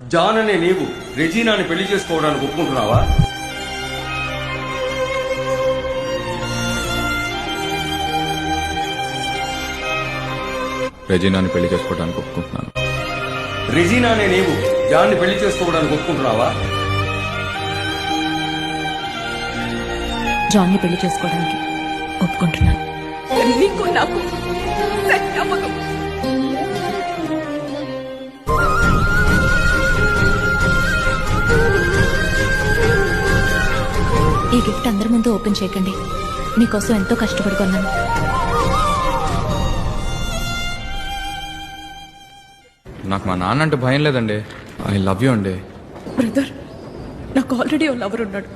John అనే నీవు రెజీనాని పెళ్లి చేసుకోవడానికి ఒప్పుకుంటున్నావా? రెజీనాని పెళ్లి చేసుకోవడానికి ఒప్పుకుంటున్నాను. రెజీనా అనే నీవు జాన్ ని పెళ్లి చేసుకోవడానికి ఒప్పుకుంటున్నావా? జాన్ ని పెళ్లి చేసుకోవడానికి ఒప్పుకుంటున్నాను. నీకు నాకు సెట్ అవ్వదు. ఈ గిఫ్ట్ అందరి ముందు ఓపెన్ చేయకండి. మీకోసం ఎంతో కష్టపడి కొన్నాను. నాకు మా నాన్న అంటే భయం లేదండి. ఐ లవ్ యూ అండి. బ్రదర్, నాకు ఆల్రెడీ ఓ లవర్ ఉన్నాడు.